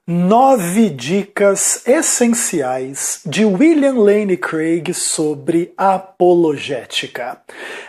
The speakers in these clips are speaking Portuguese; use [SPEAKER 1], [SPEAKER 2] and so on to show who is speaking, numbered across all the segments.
[SPEAKER 1] 9 dicas essenciais de William Lane Craig sobre apologética.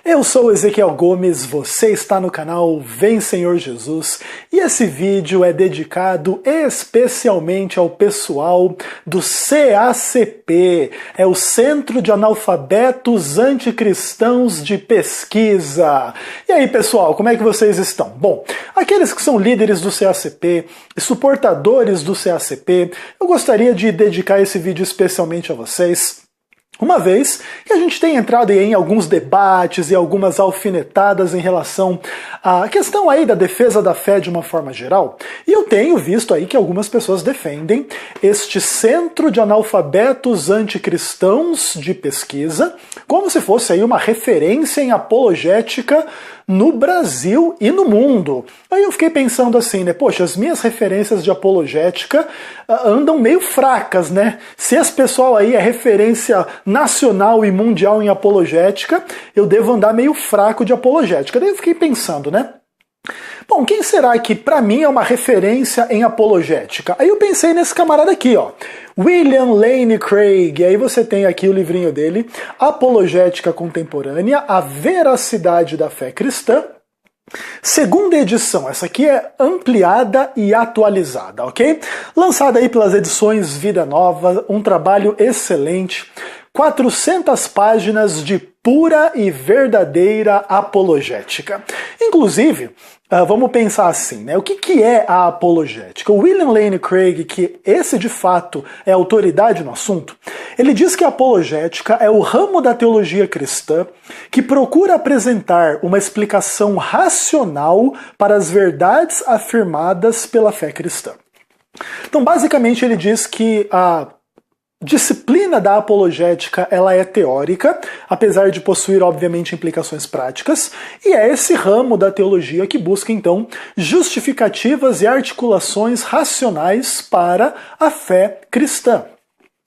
[SPEAKER 1] Eu sou Ezequiel Gomes, você está no canal Vem Senhor Jesus e esse vídeo é dedicado especialmente ao pessoal do CACP, é o Centro de Analfabetos Anticristãos de Pesquisa. E aí pessoal, como é que vocês estão? Bom, aqueles que são líderes do CACP e suportadores do CACP, eu gostaria de dedicar esse vídeo especialmente a vocês, uma vez que a gente tem entrado em alguns debates e algumas alfinetadas em relação à questão aí da defesa da fé de uma forma geral, e eu tenho visto aí que algumas pessoas defendem este Centro de Analfabetos Anticristãos de Pesquisa como se fosse aí uma referência em apologética no Brasil e no mundo. Aí eu fiquei pensando assim, né? Poxa, as minhas referências de apologética andam meio fracas, né? Se esse pessoal aí é referência nacional e mundial em apologética, eu devo andar meio fraco de apologética. Daí eu fiquei pensando, né? Bom, quem será que pra mim é uma referência em apologética? Aí eu pensei nesse camarada aqui, ó. William Lane Craig, e aí você tem aqui o livrinho dele, Apologética Contemporânea, a Veracidade da Fé Cristã, segunda edição, essa aqui é ampliada e atualizada, ok? Lançada aí pelas edições Vida Nova, um trabalho excelente, 400 páginas de pura e verdadeira apologética. Inclusive, vamos pensar assim, né? O que é a apologética? O William Lane Craig, que esse de fato é autoridade no assunto, ele diz que a apologética é o ramo da teologia cristã que procura apresentar uma explicação racional para as verdades afirmadas pela fé cristã. Então, basicamente, ele diz que a disciplina da apologética ela é teórica, apesar de possuir, obviamente, implicações práticas, e é esse ramo da teologia que busca, então, justificativas e articulações racionais para a fé cristã.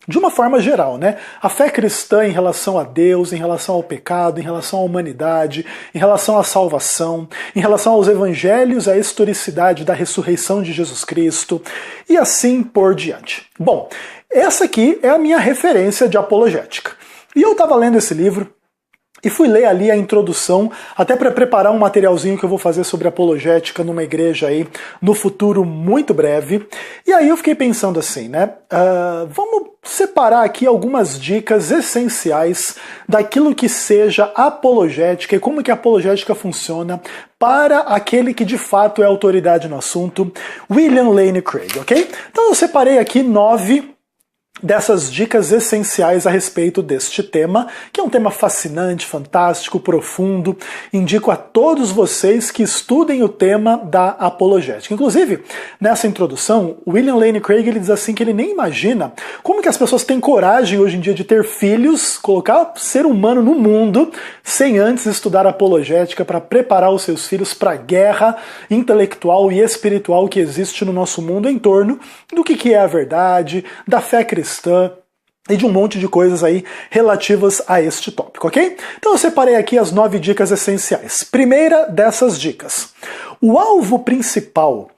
[SPEAKER 1] De uma forma geral, né? A fé cristã em relação a Deus, em relação ao pecado, em relação à humanidade, em relação à salvação, em relação aos evangelhos, à historicidade da ressurreição de Jesus Cristo, e assim por diante. Bom, essa aqui é a minha referência de apologética. E eu estava lendo esse livro, e fui ler ali a introdução, até para preparar um materialzinho que eu vou fazer sobre apologética numa igreja aí no futuro muito breve. E aí eu fiquei pensando assim, né? Vamos separar aqui algumas dicas essenciais daquilo que seja apologética e como que a apologética funciona para aquele que de fato é autoridade no assunto, William Lane Craig, ok? Então eu separei aqui 9 dessas dicas essenciais a respeito deste tema, que é um tema fascinante, fantástico, profundo. Indico a todos vocês que estudem o tema da apologética. Inclusive, nessa introdução, William Lane Craig ele diz assim que ele nem imagina como que as pessoas têm coragem hoje em dia de ter filhos, colocar ser humano no mundo, sem antes estudar apologética para preparar os seus filhos para a guerra intelectual e espiritual que existe no nosso mundo em torno do que é a verdade, da fé cristã, e de um monte de coisas aí relativas a este tópico, ok? Então eu separei aqui as 9 dicas essenciais. Primeira dessas dicas. O alvo principal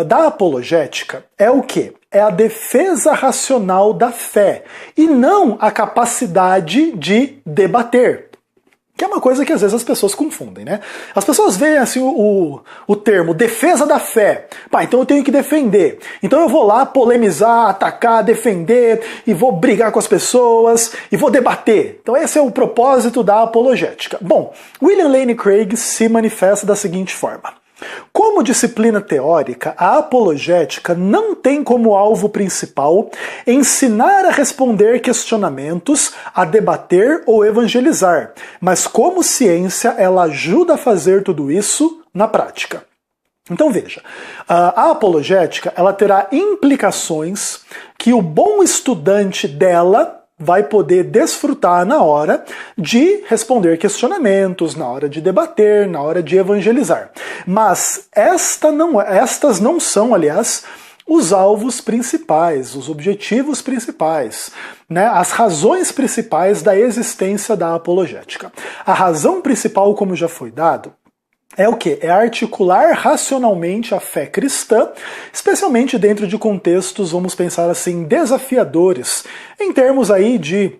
[SPEAKER 1] da apologética é o quê? É a defesa racional da fé e não a capacidade de debater. Que é uma coisa que às vezes as pessoas confundem, né? As pessoas veem assim o termo defesa da fé. Pá, então eu tenho que defender. Então eu vou lá polemizar, atacar, defender, e vou brigar com as pessoas, e vou debater. Então esse é o propósito da apologética. Bom, William Lane Craig se manifesta da seguinte forma. Como disciplina teórica, a apologética não tem como alvo principal ensinar a responder questionamentos, a debater ou evangelizar, mas como ciência ela ajuda a fazer tudo isso na prática. Então veja, a apologética ela terá implicações que o bom estudante dela vai poder desfrutar na hora de responder questionamentos, na hora de debater, na hora de evangelizar. Mas estas não são, aliás, os alvos principais, os objetivos principais, né, as razões principais da existência da apologética. A razão principal, como já foi dado, é o quê? É articular racionalmente a fé cristã, especialmente dentro de contextos, vamos pensar assim, desafiadores, em termos aí de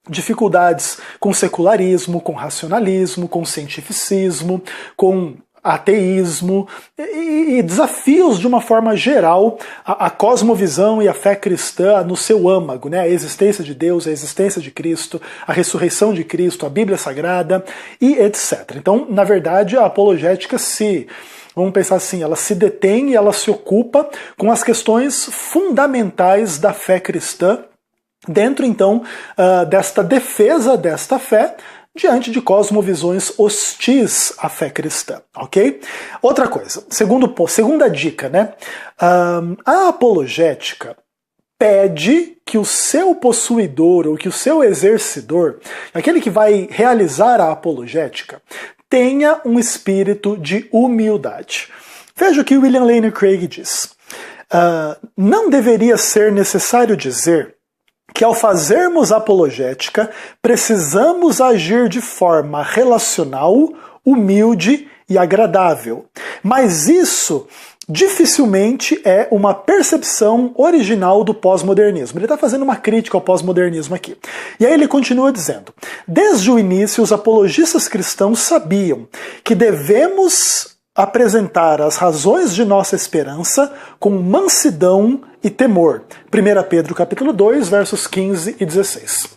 [SPEAKER 1] dificuldades com secularismo, com racionalismo, com cientificismo, com ateísmo e desafios de uma forma geral a cosmovisão e a fé cristã no seu âmago, né? A existência de Deus, a existência de Cristo, a ressurreição de Cristo, a Bíblia Sagrada e etc. Então, na verdade, a apologética vamos pensar assim, ela se detém e ela se ocupa com as questões fundamentais da fé cristã, dentro então desta defesa desta fé, diante de cosmovisões hostis à fé cristã, ok? Outra coisa, segunda dica, né? A apologética pede que o seu possuidor ou que o seu exercidor, aquele que vai realizar a apologética, tenha um espírito de humildade. Veja o que William Lane Craig diz. Não deveria ser necessário dizer que ao fazermos apologética, precisamos agir de forma relacional, humilde e agradável. Mas isso dificilmente é uma percepção original do pós-modernismo. Ele está fazendo uma crítica ao pós-modernismo aqui. E aí ele continua dizendo: desde o início, os apologistas cristãos sabiam que devemos apresentar as razões de nossa esperança com mansidão e temor. 1 Pedro capítulo 2, versos 15 e 16.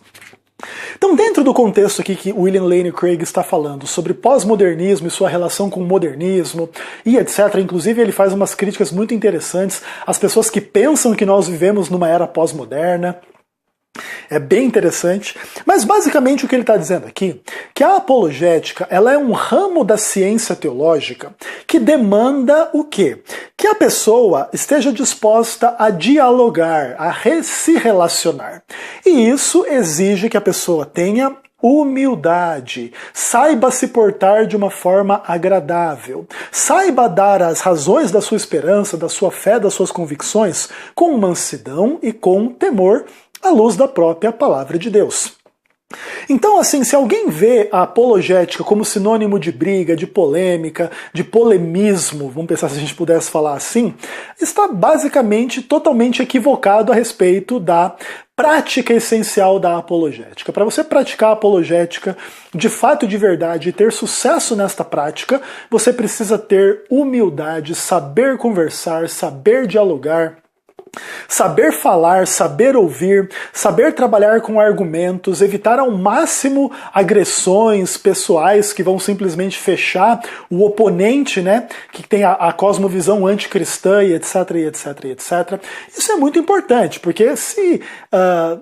[SPEAKER 1] Então, dentro do contexto aqui que William Lane Craig está falando sobre pós-modernismo e sua relação com o modernismo e etc., inclusive ele faz umas críticas muito interessantes às pessoas que pensam que nós vivemos numa era pós-moderna. É bem interessante, mas basicamente o que ele está dizendo aqui, que a apologética ela é um ramo da ciência teológica que demanda o quê? Que a pessoa esteja disposta a dialogar, a se relacionar. E isso exige que a pessoa tenha humildade, saiba se portar de uma forma agradável, saiba dar as razões da sua esperança, da sua fé, das suas convicções com mansidão e com temor, à luz da própria palavra de Deus. Então, assim, se alguém vê a apologética como sinônimo de briga, de polêmica, de polemismo, vamos pensar se a gente pudesse falar assim, está basicamente totalmente equivocado a respeito da prática essencial da apologética. Para você praticar a apologética de fato e de verdade e ter sucesso nesta prática, você precisa ter humildade, saber conversar, saber dialogar, saber falar, saber ouvir, saber trabalhar com argumentos, evitar ao máximo agressões pessoais que vão simplesmente fechar o oponente, né, que tem a cosmovisão anticristã e etc, e etc, e etc. Isso é muito importante, porque se,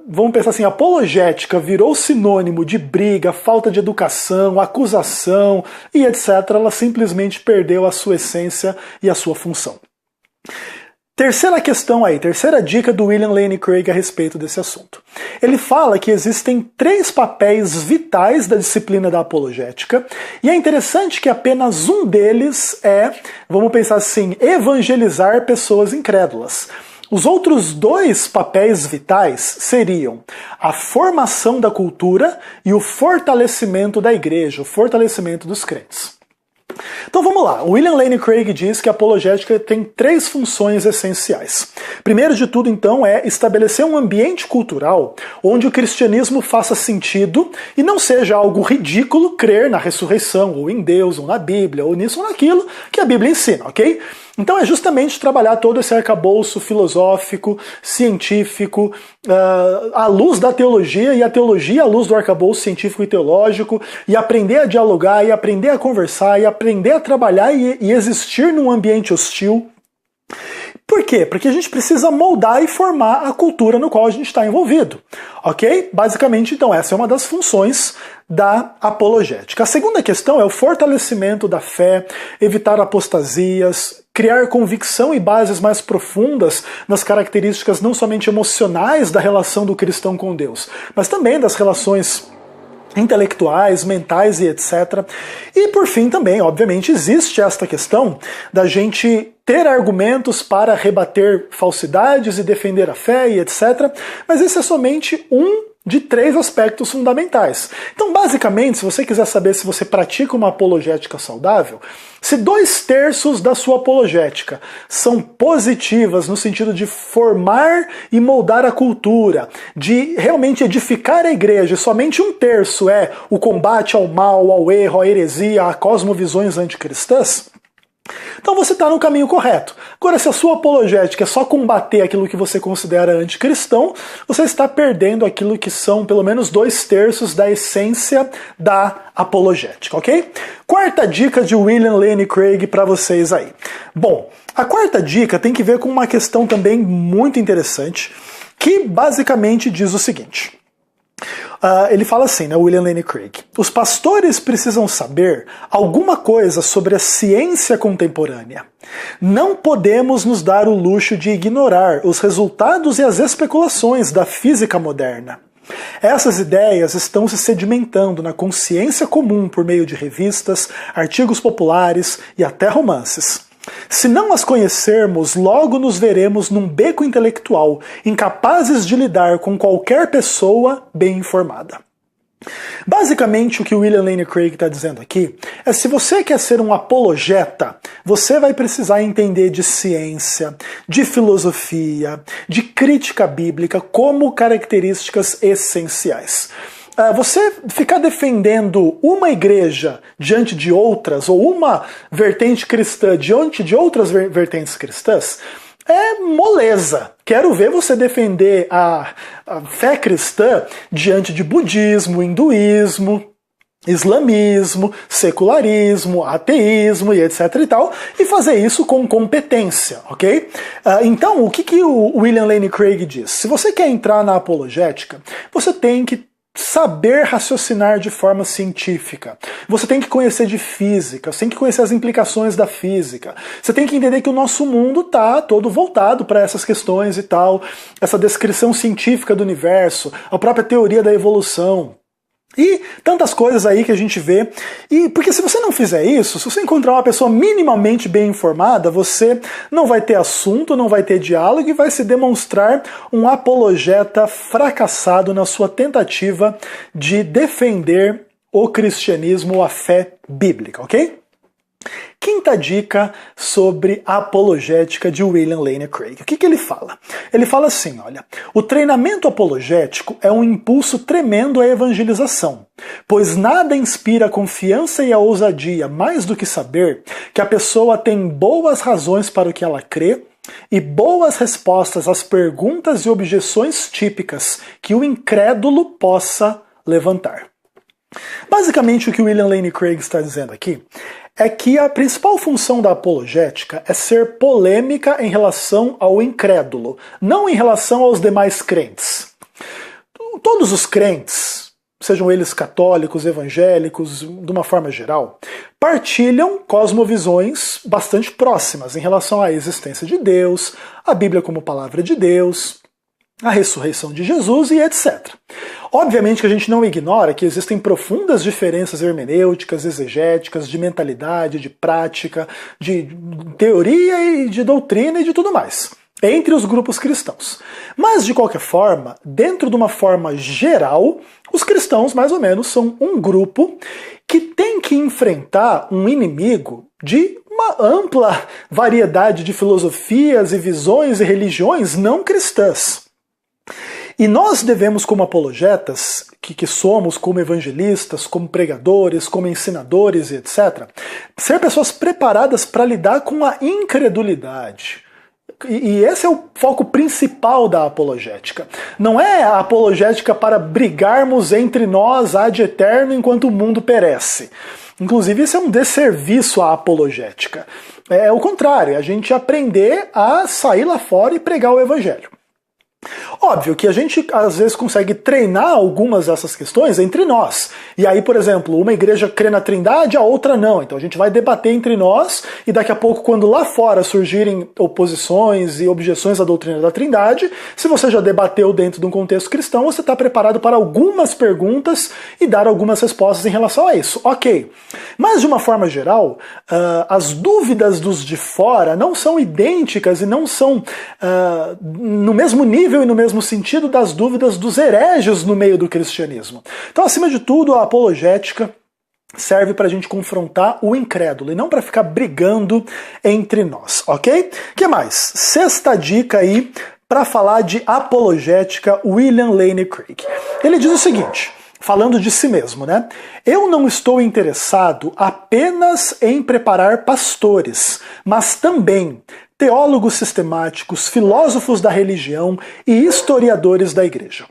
[SPEAKER 1] vamos pensar assim, apologética virou sinônimo de briga, falta de educação, acusação e etc, ela simplesmente perdeu a sua essência e a sua função. Terceira questão aí, terceira dica do William Lane Craig a respeito desse assunto. Ele fala que existem 3 papéis vitais da disciplina da apologética, e é interessante que apenas um deles é, vamos pensar assim, evangelizar pessoas incrédulas. Os outros 2 papéis vitais seriam a formação da cultura e o fortalecimento da igreja, o fortalecimento dos crentes. Então vamos lá, William Lane Craig diz que a apologética tem 3 funções essenciais. Primeiro de tudo, então, é estabelecer um ambiente cultural onde o cristianismo faça sentido e não seja algo ridículo crer na ressurreição, ou em Deus, ou na Bíblia, ou nisso ou naquilo que a Bíblia ensina, ok? Então é justamente trabalhar todo esse arcabouço filosófico, científico, à luz da teologia, e a teologia à luz do arcabouço científico e teológico, e aprender a dialogar, e aprender a conversar, e aprender a trabalhar e existir num ambiente hostil. Por quê? Porque a gente precisa moldar e formar a cultura no qual a gente está envolvido. Ok? Basicamente, então, essa é uma das funções da apologética. A segunda questão é o fortalecimento da fé, evitar apostasias, criar convicção e bases mais profundas nas características não somente emocionais da relação do cristão com Deus, mas também das relações intelectuais, mentais e etc. E por fim também, obviamente, existe esta questão da gente ter argumentos para rebater falsidades e defender a fé e etc. Mas esse é somente um de 3 aspectos fundamentais. Então, basicamente, se você quiser saber se você pratica uma apologética saudável, se 2/3 da sua apologética são positivas no sentido de formar e moldar a cultura, de realmente edificar a igreja, e somente 1/3 é o combate ao mal, ao erro, à heresia, a cosmovisões anticristãs, então você está no caminho correto. Agora, se a sua apologética é só combater aquilo que você considera anticristão, você está perdendo aquilo que são pelo menos 2/3 da essência da apologética, ok? Quarta dica de William Lane Craig para vocês aí. Bom, a quarta dica tem que ver com uma questão também muito interessante, que basicamente diz o seguinte. Ele fala assim, né, William Lane Craig: os pastores precisam saber alguma coisa sobre a ciência contemporânea. Não podemos nos dar o luxo de ignorar os resultados e as especulações da física moderna. Essas ideias estão se sedimentando na consciência comum por meio de revistas, artigos populares e até romances. Se não as conhecermos, logo nos veremos num beco intelectual, incapazes de lidar com qualquer pessoa bem informada. Basicamente, o que o William Lane Craig está dizendo aqui é: se você quer ser um apologeta, você vai precisar entender de ciência, de filosofia, de crítica bíblica como características essenciais. Você ficar defendendo uma igreja diante de outras, ou uma vertente cristã diante de outras vertentes cristãs, é moleza. Quero ver você defender a fé cristã diante de budismo, hinduísmo, islamismo, secularismo, ateísmo e etc e tal, e fazer isso com competência, ok? Então, o que o William Lane Craig diz? Se você quer entrar na apologética, você tem que saber raciocinar de forma científica. Você tem que conhecer de física, você tem que conhecer as implicações da física. Você tem que entender que o nosso mundo está todo voltado para essas questões e tal, essa descrição científica do universo, a própria teoria da evolução. E tantas coisas aí que a gente vê. E porque se você não fizer isso, se você encontrar uma pessoa minimamente bem informada, você não vai ter assunto, não vai ter diálogo e vai se demonstrar um apologeta fracassado na sua tentativa de defender o cristianismo, a fé bíblica, ok? Quinta dica sobre a apologética de William Lane Craig. O que ele fala? Ele fala assim, olha: o treinamento apologético é um impulso tremendo à evangelização, pois nada inspira a confiança e a ousadia mais do que saber que a pessoa tem boas razões para o que ela crê e boas respostas às perguntas e objeções típicas que o incrédulo possa levantar. Basicamente, o que William Lane Craig está dizendo aqui é que a principal função da apologética é ser polêmica em relação ao incrédulo, não em relação aos demais crentes. Todos os crentes, sejam eles católicos, evangélicos, de uma forma geral, partilham cosmovisões bastante próximas em relação à existência de Deus, a Bíblia como palavra de Deus, a ressurreição de Jesus e etc. Obviamente que a gente não ignora que existem profundas diferenças hermenêuticas, exegéticas, de mentalidade, de prática, de teoria e de doutrina e de tudo mais, entre os grupos cristãos. Mas, de qualquer forma, dentro de uma forma geral, os cristãos, mais ou menos, são um grupo que tem que enfrentar um inimigo de uma ampla variedade de filosofias e visões e religiões não cristãs. E nós devemos, como apologetas, que somos, como evangelistas, como pregadores, como ensinadores e etc., ser pessoas preparadas para lidar com a incredulidade. E esse é o foco principal da apologética. Não é a apologética para brigarmos entre nós ad eterno enquanto o mundo perece. Inclusive, isso é um desserviço à apologética. É o contrário, é a gente aprender a sair lá fora e pregar o evangelho. Óbvio que a gente às vezes consegue treinar algumas dessas questões entre nós. E aí, por exemplo, uma igreja crê na Trindade, a outra não. Então a gente vai debater entre nós e daqui a pouco, quando lá fora surgirem oposições e objeções à doutrina da Trindade, se você já debateu dentro de um contexto cristão, você está preparado para algumas perguntas e dar algumas respostas em relação a isso. Ok. Mas de uma forma geral, as dúvidas dos de fora não são idênticas e não são no mesmo nível e no mesmo sentido das dúvidas dos hereges no meio do cristianismo. Então, acima de tudo, a apologética serve para a gente confrontar o incrédulo e não para ficar brigando entre nós, ok? Que mais? Sexta dica aí para falar de apologética, William Lane Craig. Ele diz o seguinte, falando de si mesmo, né? Eu não estou interessado apenas em preparar pastores, mas também teólogos sistemáticos, filósofos da religião e historiadores da igreja.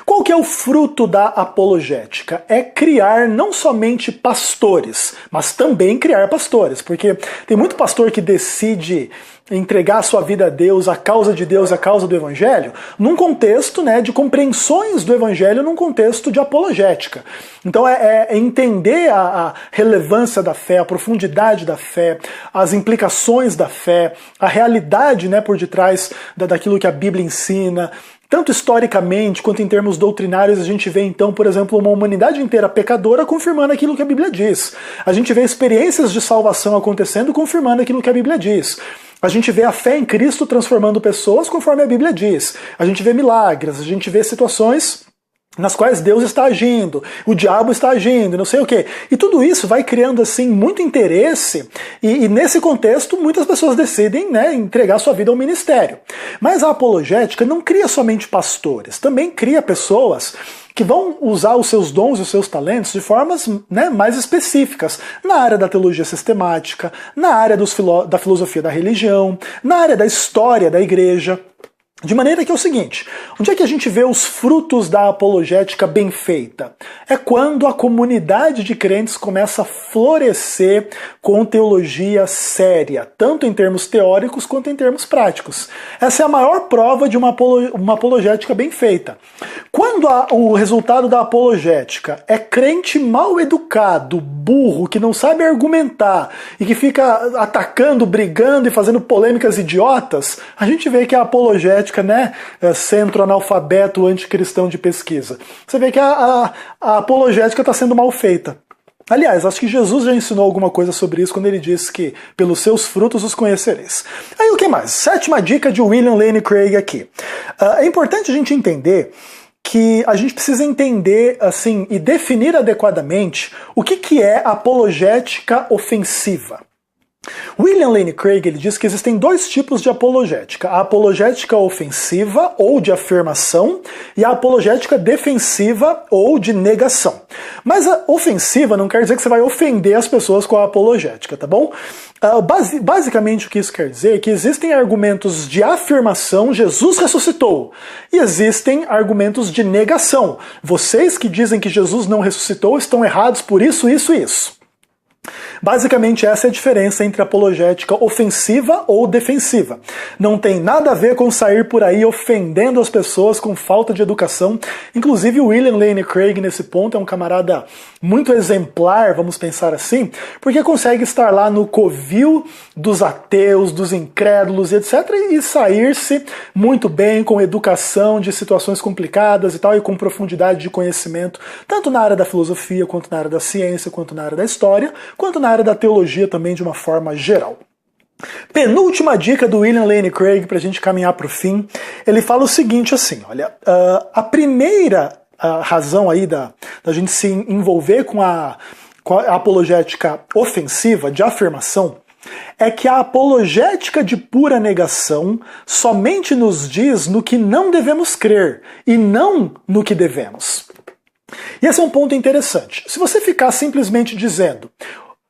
[SPEAKER 1] Qual que é o fruto da apologética? É criar não somente pastores, mas também criar pastores, porque tem muito pastor que decide entregar a sua vida a Deus, a causa de Deus, a causa do Evangelho, num contexto, né, de compreensões do Evangelho, num contexto de apologética. Então é entender a relevância da fé, a profundidade da fé, as implicações da fé, a realidade, né, por detrás daquilo que a Bíblia ensina. Tanto historicamente quanto em termos doutrinários, a gente vê então, por exemplo, uma humanidade inteira pecadora confirmando aquilo que a Bíblia diz. A gente vê experiências de salvação acontecendo confirmando aquilo que a Bíblia diz. A gente vê a fé em Cristo transformando pessoas conforme a Bíblia diz. A gente vê milagres, a gente vê situações nas quais Deus está agindo, o diabo está agindo, não sei o quê. E tudo isso vai criando assim muito interesse e nesse contexto muitas pessoas decidem, né, entregar sua vida ao ministério. Mas a apologética não cria somente pastores, também cria pessoas que vão usar os seus dons e os seus talentos de formas, né, mais específicas, na área da teologia sistemática, na área da filosofia da religião, na área da história da igreja. De maneira que é o seguinte, onde é que a gente vê os frutos da apologética bem feita? É quando a comunidade de crentes começa a florescer com teologia séria, tanto em termos teóricos quanto em termos práticos. Essa é a maior prova de uma apologética bem feita. Quando o resultado da apologética é crente mal educado, burro, que não sabe argumentar e que fica atacando, brigando e fazendo polêmicas idiotas, a gente vê que a apologética, né, centro analfabeto anticristão de pesquisa. Você vê que a apologética está sendo mal feita. Aliás, acho que Jesus já ensinou alguma coisa sobre isso quando ele disse que pelos seus frutos os conhecereis. Aí o que mais? Sétima dica de William Lane Craig aqui. É importante a gente entender que a gente precisa entender assim e definir adequadamente o que é apologética ofensiva. William Lane Craig ele diz que existem dois tipos de apologética, a apologética ofensiva ou de afirmação e a apologética defensiva ou de negação. Mas a ofensiva não quer dizer que você vai ofender as pessoas com a apologética, tá bom? Basicamente o que isso quer dizer é que existem argumentos de afirmação, Jesus ressuscitou, e existem argumentos de negação. Vocês que dizem que Jesus não ressuscitou estão errados por isso, isso e isso. Basicamente essa é a diferença entre apologética ofensiva ou defensiva. Não tem nada a ver com sair por aí ofendendo as pessoas com falta de educação. Inclusive o William Lane Craig nesse ponto é um camarada muito exemplar, vamos pensar assim, porque consegue estar lá no covil dos ateus, dos incrédulos, etc. e sair-se muito bem com educação de situações complicadas e tal, e com profundidade de conhecimento, tanto na área da filosofia, quanto na área da ciência, quanto na área da história, quanto na área da teologia também de uma forma geral. Penúltima dica do William Lane Craig para a gente caminhar para o fim, ele fala o seguinte assim, olha, a primeira razão aí da gente se envolver com a apologética ofensiva, de afirmação, é que a apologética de pura negação somente nos diz no que não devemos crer e não no que devemos. E esse é um ponto interessante. Se você ficar simplesmente dizendo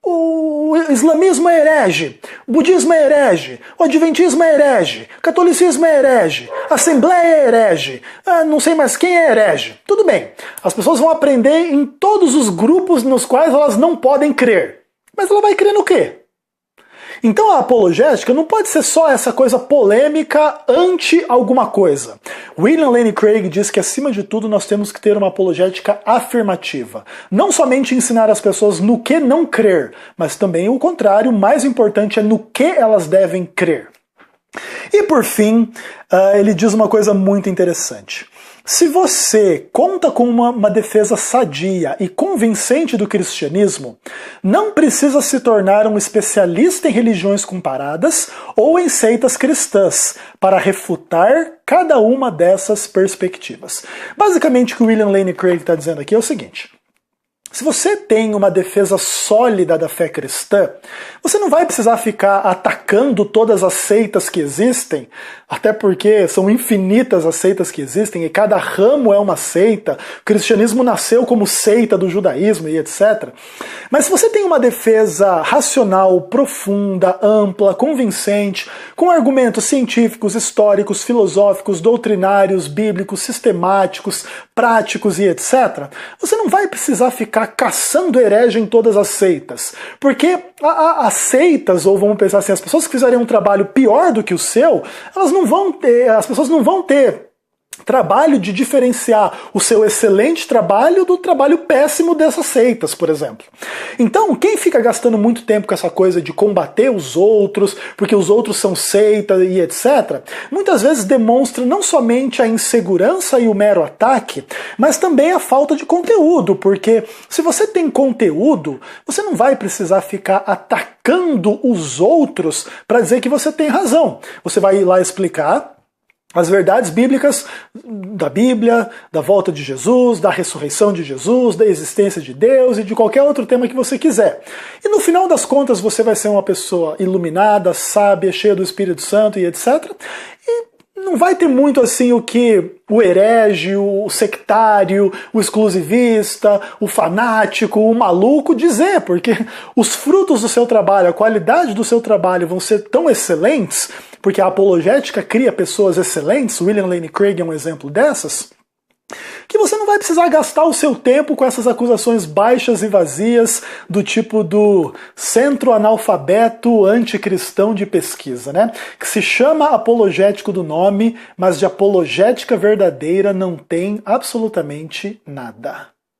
[SPEAKER 1] o islamismo é herege, o budismo é herege, o adventismo é herege, o catolicismo é herege, a assembleia é herege, não sei mais quem é herege. Tudo bem, as pessoas vão aprender em todos os grupos nos quais elas não podem crer. Mas ela vai crer no quê? Então a apologética não pode ser só essa coisa polêmica anti alguma coisa. William Lane Craig diz que acima de tudo nós temos que ter uma apologética afirmativa. Não somente ensinar as pessoas no que não crer, mas também o contrário, o mais importante é no que elas devem crer. E por fim, ele diz uma coisa muito interessante. Se você conta com uma defesa sadia e convincente do cristianismo, não precisa se tornar um especialista em religiões comparadas ou em seitas cristãs para refutar cada uma dessas perspectivas. Basicamente, o que o William Lane Craig está dizendo aqui é o seguinte: se você tem uma defesa sólida da fé cristã, você não vai precisar ficar atacando todas as seitas que existem, até porque são infinitas as seitas que existem e cada ramo é uma seita. O cristianismo nasceu como seita do judaísmo e etc. Mas se você tem uma defesa racional, profunda, ampla, convincente, com argumentos científicos, históricos, filosóficos, doutrinários, bíblicos, sistemáticos, práticos e etc., você não vai precisar ficar caçando herege em todas as seitas. Porque as seitas, ou vamos pensar assim, as pessoas que fizerem um trabalho pior do que o seu, as pessoas não vão ter trabalho de diferenciar o seu excelente trabalho do trabalho péssimo dessas seitas, por exemplo. Então, quem fica gastando muito tempo com essa coisa de combater os outros, porque os outros são seita e etc., muitas vezes demonstra não somente a insegurança e o mero ataque, mas também a falta de conteúdo, porque se você tem conteúdo, você não vai precisar ficar atacando os outros para dizer que você tem razão. Você vai ir lá explicar as verdades bíblicas da Bíblia, da volta de Jesus, da ressurreição de Jesus, da existência de Deus e de qualquer outro tema que você quiser. E no final das contas você vai ser uma pessoa iluminada, sábia, cheia do Espírito Santo e etc. E não vai ter muito assim o que o herege, o sectário, o exclusivista, o fanático, o maluco dizer, porque os frutos do seu trabalho, a qualidade do seu trabalho vão ser tão excelentes, porque a apologética cria pessoas excelentes, William Lane Craig é um exemplo dessas, que você não vai precisar gastar o seu tempo com essas acusações baixas e vazias do tipo do centro analfabeto anticristão de pesquisa, né? Que se chama apologético do nome, mas de apologética verdadeira não tem absolutamente nada.